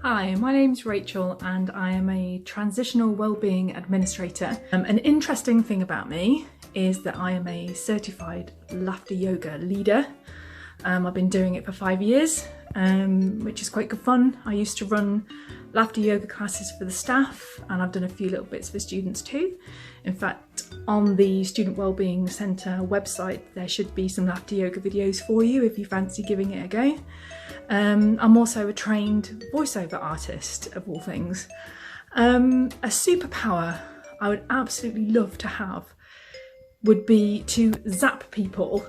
Hi, my name's Rachel and I am a transitional wellbeing administrator. An interesting thing about me is that I am a certified laughter yoga leader. I've been doing it for 5 years, which is quite good fun. I used to run laughter yoga classes for the staff and I've done a few little bits for students too. In fact, on the Student Wellbeing Centre website there should be some laughter yoga videos for you if you fancy giving it a go. I'm also a trained voiceover artist, of all things. A superpower I would absolutely love to have would be to zap people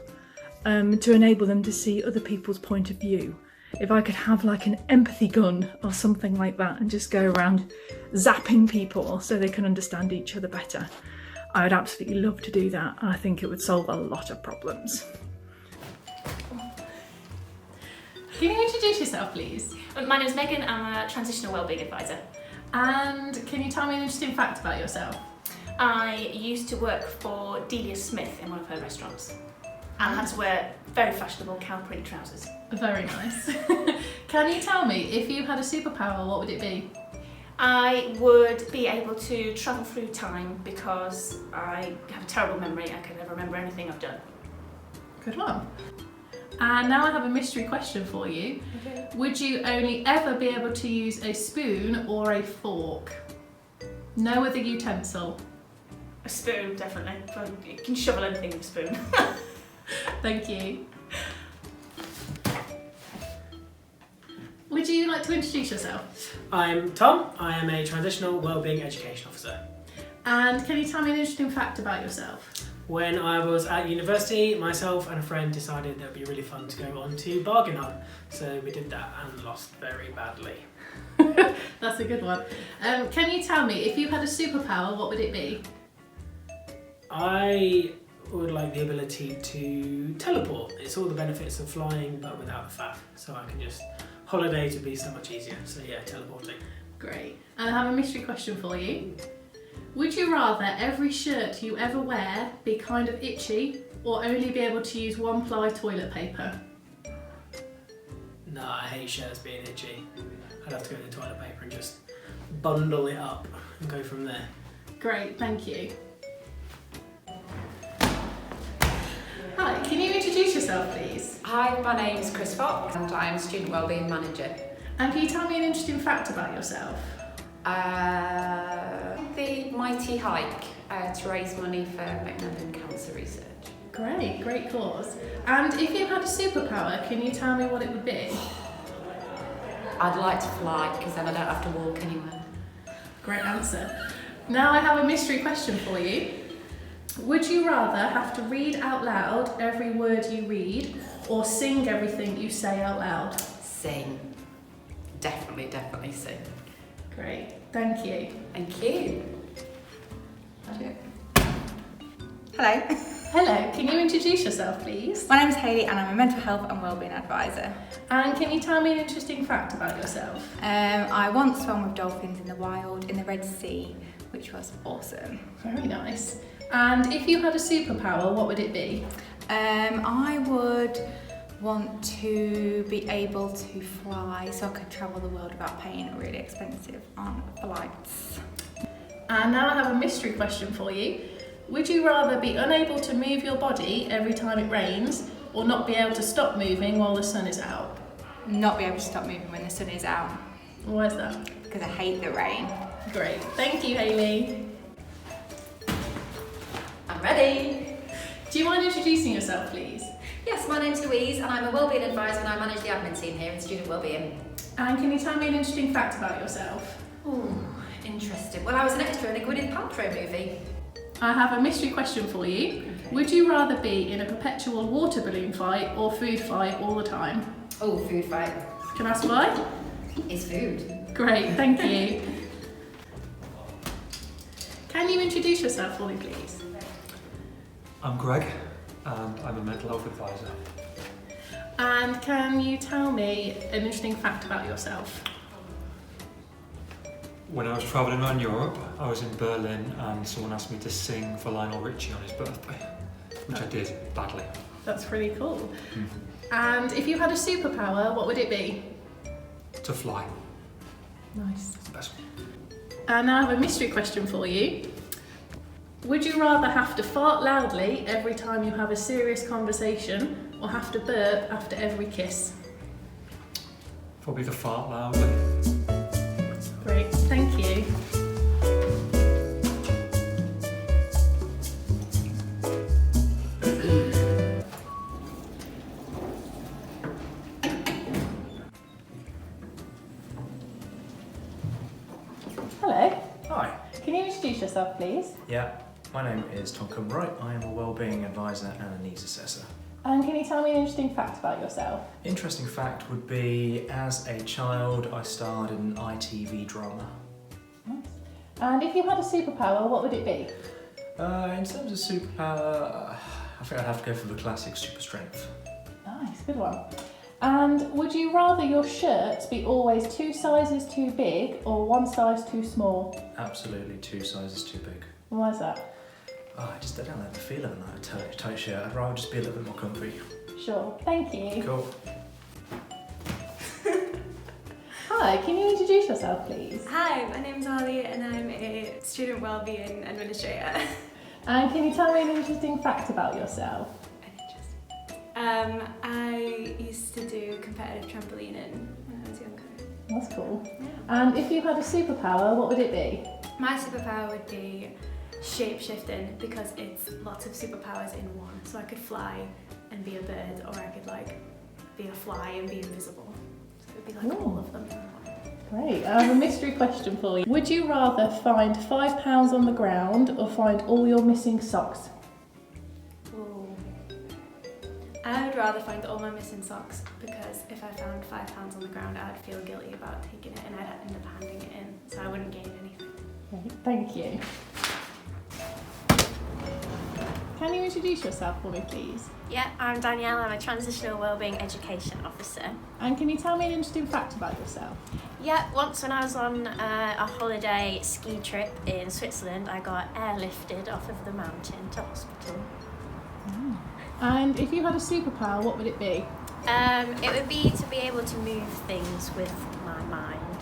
to enable them to see other people's point of view. If I could have like an empathy gun or something like that and just go around zapping people so they can understand each other better, I would absolutely love to do that, and I think it would solve a lot of problems. Can you introduce yourself, please? My name is Megan, I'm a transitional wellbeing advisor. And can you tell me an interesting fact about yourself? I used to work for Delia Smith in one of her restaurants and had to wear very fashionable cow print trousers. Very nice. Can you tell me, if you had a superpower, what would it be? I would be able to travel through time because I have a terrible memory. I can never remember anything I've done. Good one. And now I have a mystery question for you. Okay. Would you only ever be able to use a spoon or a fork? No other utensil. A spoon, definitely. You can shovel anything with a spoon. Thank you. Would you like to introduce yourself? I'm Tom. I am a transitional wellbeing education officer. And can you tell me an interesting fact about yourself? When I was at university, myself and a friend decided that it would be really fun to go on to Bargain Hunt. So we did that and lost very badly. That's a good one. Can you tell me, if you had a superpower, what would it be? I would like the ability to teleport. It's all the benefits of flying but without the faff. So I can just holiday to be so much easier. So yeah, teleporting. Great. And I have a mystery question for you. Would you rather every shirt you ever wear be kind of itchy or only be able to use one-ply toilet paper? No, I hate shirts being itchy. I'd have to go to the toilet paper and just bundle it up and go from there. Great, thank you. Hi, can you introduce yourself, please? Hi, my name's Chris Fox and I'm Student Wellbeing Manager. And can you tell me an interesting fact about yourself? The mighty hike to raise money for Macmillan Cancer Research. Great, great cause. And if you had a superpower, can you tell me what it would be? I'd like to fly because then I don't have to walk anywhere. Great answer. Now I have a mystery question for you. Would you rather have to read out loud every word you read or sing everything you say out loud? Sing. Definitely sing. Great, thank you. Thank you. Hello. Hello, can you introduce yourself, please? My name's Hayley and I'm a mental health and wellbeing advisor. And can you tell me an interesting fact about yourself? I once swam with dolphins in the wild in the Red Sea, which was awesome. Very nice. And if you had a superpower, what would it be? I would want to be able to fly so I could travel the world without paying really expensive on flights. And now I have a mystery question for you. Would you rather be unable to move your body every time it rains or not be able to stop moving while the sun is out? Not be able to stop moving when the sun is out. Why is that? Because I hate the rain. Great. Thank you, Hayley. I'm ready. Do you mind introducing yourself, please? Yes, my name's Louise and I'm a wellbeing advisor and I manage the admin team here in Student Wellbeing. And can you tell me an interesting fact about yourself? Ooh, interesting. Well, I was an extra in a Gwyneth Paltrow movie. I have a mystery question for you. Okay. Would you rather be in a perpetual water balloon fight or food fight all the time? Oh, food fight. Can I ask why? It's food. Great, thank you. Can you introduce yourself for me, please? I'm Greg and I'm a mental health advisor. And can you tell me an interesting fact about yourself? When I was travelling around Europe, I was in Berlin and someone asked me to sing for Lionel Richie on his birthday, which I did badly. That's pretty cool. And if you had a superpower, what would it be? To fly. Nice. It's the best one. And now I have a mystery question for you. Would you rather have to fart loudly every time you have a serious conversation or have to burp after every kiss? Probably the fart loudly. Great, thank you. Hello, Hi. can you introduce yourself please? Yeah, my name is Tonkin. I am a Wellbeing advisor and a needs assessor. And can you tell me an interesting fact about yourself? Interesting fact would be, as a child, I starred in an ITV drama. Nice. And if you had a superpower, what would it be? In terms of superpower, I think I'd have to go for the classic super strength. Nice, good one. And would you rather your shirts be always 2 sizes too big or 1 size too small? Absolutely 2 sizes too big. Why is that? Oh, I don't like the feel of a tight shirt. I'd rather just be a little bit more comfy. Sure, thank you. Cool. Hi, can you introduce yourself please? Hi, my name's Ali and I'm a student wellbeing administrator. And can you tell me an interesting fact about yourself? I used to do competitive trampolining when I was younger. That's cool. Yeah. And if you had a superpower, what would it be? My superpower would be shape-shifting because it's lots of superpowers in one. So I could fly and be a bird, or I could be a fly and be invisible. So it would be all of them in one. Great. I have a mystery question for you. Would you rather find £5 on the ground or find all your missing socks? Ooh. I would rather find all my missing socks because if I found £5 on the ground, I'd feel guilty about taking it and I'd end up handing it in, so I wouldn't gain anything. Great, thank you. Can you introduce yourself for me, please? Yeah, I'm Danielle. I'm a Transitional Wellbeing Education Officer. And can you tell me an interesting fact about yourself? Yeah, once when I was on a holiday ski trip in Switzerland, I got airlifted off of the mountain to hospital. And if you had a superpower, what would it be? It would be to be able to move things with my mind.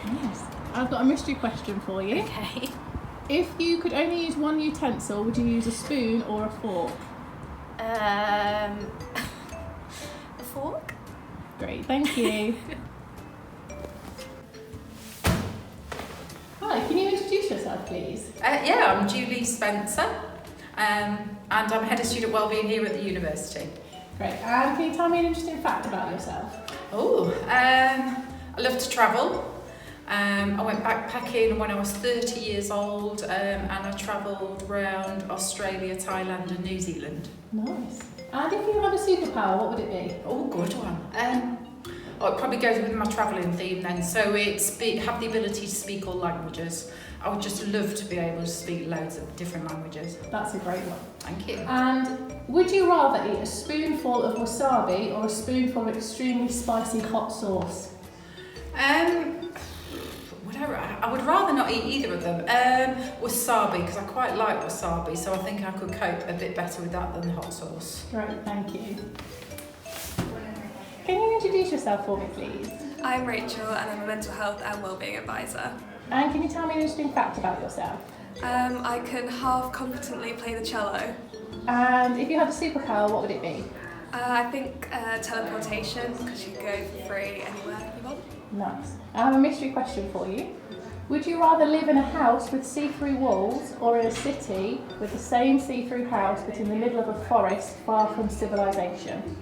Yes. I've got a mystery question for you. Okay. If you could only use one utensil, would you use a spoon or a fork? A fork? Great, thank you. Hi, can you introduce yourself, please? Yeah, I'm Julie Spencer, and I'm Head of Student Wellbeing here at the university. Great, and can you tell me an interesting fact about yourself? I love to travel. I went backpacking when I was 30 years old, and I travelled around Australia, Thailand and New Zealand. Nice. And if you had a superpower, what would it be? Oh, good one. It probably goes with my travelling theme then. So have the ability to speak all languages. I would just love to be able to speak loads of different languages. That's a great one. Thank you. And would you rather eat a spoonful of wasabi or a spoonful of extremely spicy hot sauce? I would rather not eat either of them. Wasabi, because I quite like wasabi, so I think I could cope a bit better with that than the hot sauce. Great, thank you. Can you introduce yourself for me, please? I'm Rachel and I'm a mental health and wellbeing advisor. And can you tell me an interesting fact about yourself? I can half competently play the cello. And if you had a superpower, what would it be? I think teleportation, because you can go for free anywhere you want. Nice. I have a mystery question for you. Would you rather live in a house with see-through walls or in a city with the same see-through house but in the middle of a forest far from civilization?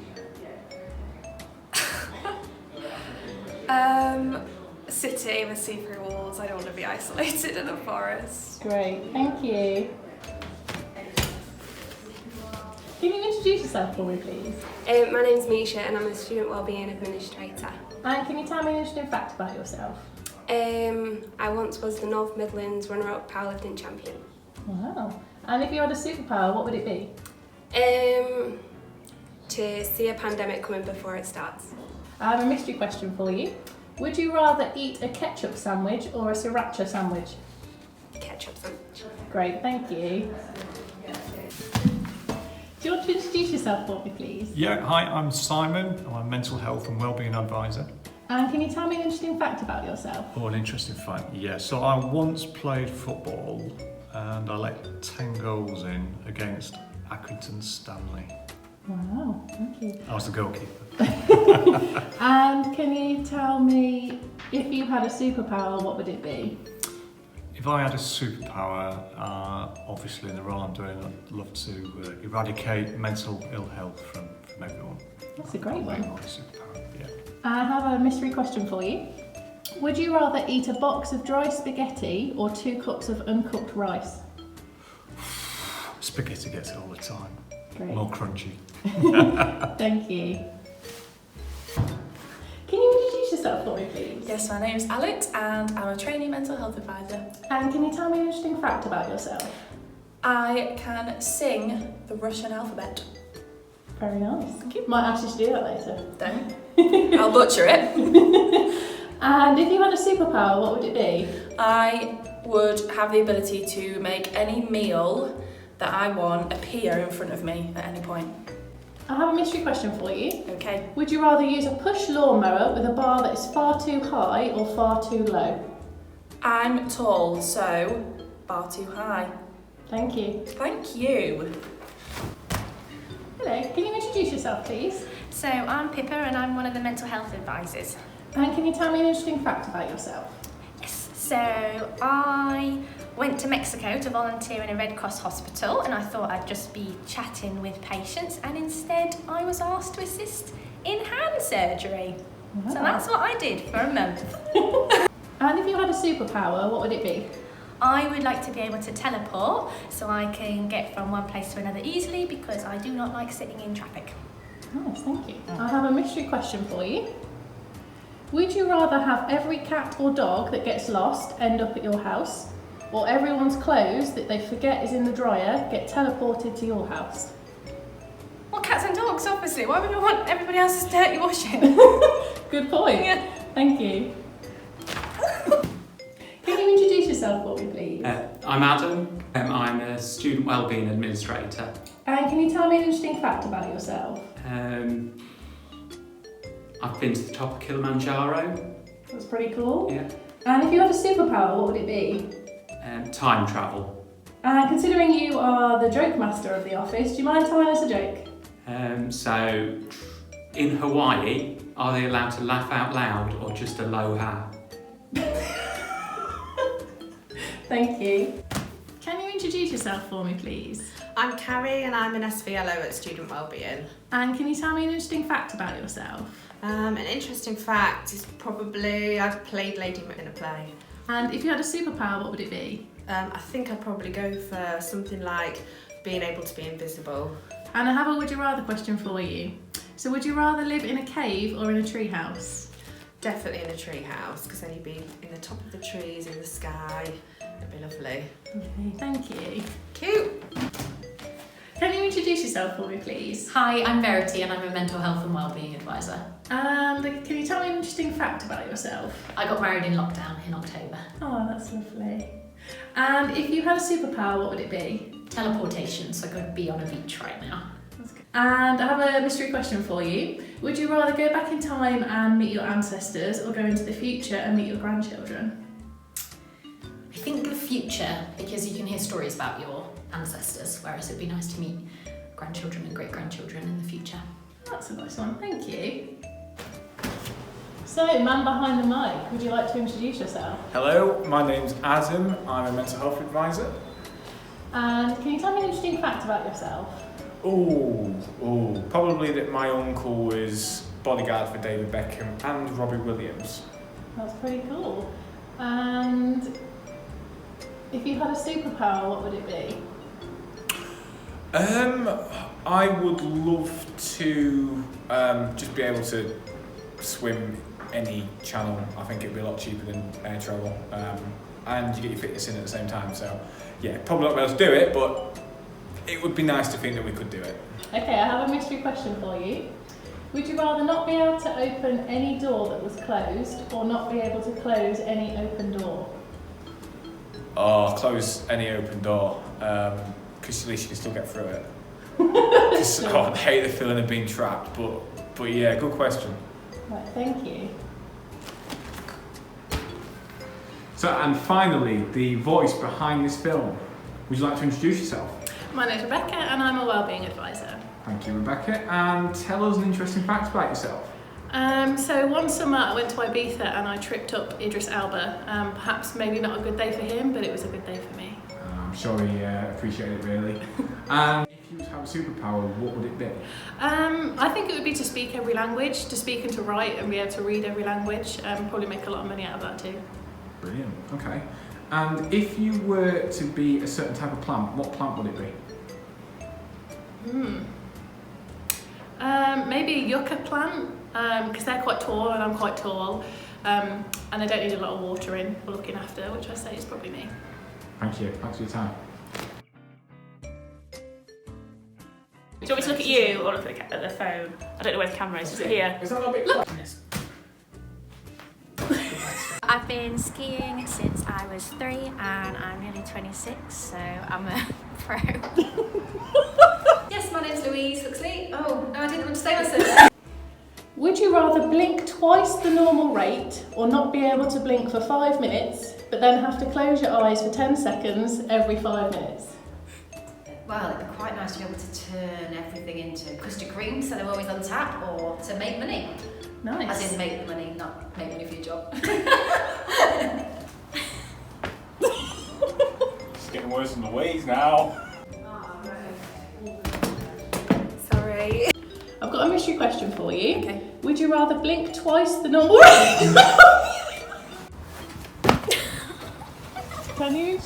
City with see-through walls. I don't want to be isolated in a forest. Great, thank you. Can you introduce yourself for me, please? My name's Misha and I'm a student wellbeing administrator. And can you tell me an interesting fact about yourself? I once was the North Midlands runner-up powerlifting champion. Wow. And if you had a superpower, what would it be? To see a pandemic coming before it starts. I have a mystery question for you. Would you rather eat a ketchup sandwich or a sriracha sandwich? Ketchup sandwich. Great, thank you. Do you want to introduce yourself for me, please? Yeah, hi, I'm Simon. I'm a mental health and wellbeing advisor. And can you tell me an interesting fact about yourself? Oh, an interesting fact. Yeah, so I once played football and I let 10 goals in against Accrington Stanley. Wow, thank you. I was the goalkeeper. And can you tell me, if you had a superpower, what would it be? If I had a superpower, obviously in the role I'm doing, I'd love to eradicate mental ill health from everyone. That's a great one. My superpower, yeah. I have a mystery question for you. Would you rather eat a box of dry spaghetti or 2 cups of uncooked rice? Spaghetti gets it all the time. Great. More crunchy. Thank you. Can you introduce yourself for me, please? Yes, my name's Alex and I'm a trainee mental health advisor. And can you tell me an interesting fact about yourself? I can sing the Russian alphabet. Very nice. Might ask you to do that later. Don't. I'll butcher it. And if you had a superpower, what would it be? I would have the ability to make any meal that I want appear in front of me at any point. I have a mystery question for you. Okay. Would you rather use a push lawnmower with a bar that is far too high or far too low? I'm tall, so bar too high. Thank you. Thank you. Hello, can you introduce yourself, please? So I'm Pippa and I'm one of the mental health advisors. And can you tell me an interesting fact about yourself? Yes. So I went to Mexico to volunteer in a Red Cross hospital and I thought I'd just be chatting with patients, and instead I was asked to assist in hand surgery. Wow. So that's what I did for a month. And if you had a superpower, what would it be? I would like to be able to teleport so I can get from one place to another easily, because I do not like sitting in traffic. Nice, thank you. I have a mystery question for you. Would you rather have every cat or dog that gets lost end up at your house, or everyone's clothes that they forget is in the dryer get teleported to your house? Well, cats and dogs, obviously. Why would I want everybody else's dirty washing? Good point. Yeah. Thank you. Can you introduce yourself for me, please? I'm Adam. I'm a student wellbeing administrator. And can you tell me an interesting fact about yourself? I've been to the top of Kilimanjaro. That's pretty cool. Yeah. And if you had a superpower, what would it be? Time travel. And considering you are the joke master of the office, do you mind telling us a joke? So, in Hawaii, are they allowed to laugh out loud or just aloha? Thank you. Can you introduce yourself for me, please? I'm Carrie and I'm an SVLO at Student Wellbeing. And can you tell me an interesting fact about yourself? An interesting fact is probably I've played Lady in a play. And if you had a superpower, what would it be? I think I'd probably go for something like being able to be invisible. And I have a would you rather question for you. So would you rather live in a cave or in a tree house? Definitely in a tree house, because then you'd be in the top of the trees, in the sky. It'd be lovely. Okay, thank you. Cute. Can you introduce yourself for me, please? Hi, I'm Verity and I'm a mental health and wellbeing advisor. And can you tell me an interesting fact about yourself? I got married in lockdown in October. Oh, that's lovely. And if you had a superpower, what would it be? Teleportation, so I could be on a beach right now. And I have a mystery question for you. Would you rather go back in time and meet your ancestors, or go into the future and meet your grandchildren? I think the future, because you can hear stories about your ancestors, whereas it'd be nice to meet grandchildren and great-grandchildren in the future. That's a nice one, thank you. So, man behind the mic, would you like to introduce yourself? Hello, my name's Azim. I'm a mental health advisor. And can you tell me an interesting fact about yourself? Probably that my uncle was bodyguard for David Beckham and Robbie Williams. That's pretty cool. And if you had a superpower, what would it be? I would love to just be able to swim any channel. I think it'd be a lot cheaper than air travel. And you get your fitness in at the same time. So yeah, probably not be able to do it, but it would be nice to think that we could do it. Okay, I have a mystery question for you. Would you rather not be able to open any door that was closed, or not be able to close any open door? Oh, close any open door, because at least you can still get through it. I hate the feeling of being trapped, but yeah, good question. Right, thank you. So, and finally, the voice behind this film. Would you like to introduce yourself? My name's Rebecca and I'm a wellbeing advisor. Thank you, Rebecca. And tell us an interesting fact about yourself. So one summer I went to Ibiza and I tripped up Idris Elba. Perhaps maybe not a good day for him, but it was a good day for me. I'm sure he appreciated it really. And if you would have a superpower, what would it be? I think it would be to speak every language, to speak and to write and be able to read every language. Probably make a lot of money out of that too. Brilliant, okay. And if you were to be a certain type of plant, what plant would it be? Maybe a yucca plant, because they're quite tall and I'm quite tall, and they don't need a lot of watering or looking after, which I say is probably me. Thank you, thanks for your time. Do you want me to look at you or look at the phone? I don't know where the camera is. Is it here? Is that a bit look. I've been skiing since I was 3 and I'm nearly 26, so I'm a pro. Yes, my name's Louise, Huxley. Oh, no, I didn't want to say that. Would you rather blink twice the normal rate or not be able to blink for 5 minutes, but then have to close your eyes for 10 seconds every 5 minutes? Well, it'd be quite nice to be able to turn everything into Krispy Kreme so they're always on tap, or to make money. Nice. As in make money, not make money for your job. It's getting worse than Louise now. Sorry. I've got a mystery question for you. Okay. Would you rather blink twice the normal rate? Can you?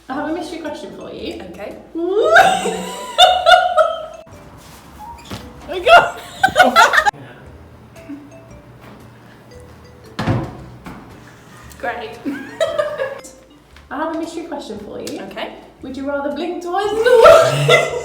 I have a mystery question for you. Okay. Oh God! Great. I have a mystery question for you. Okay. Would you rather blink twice the normal rate?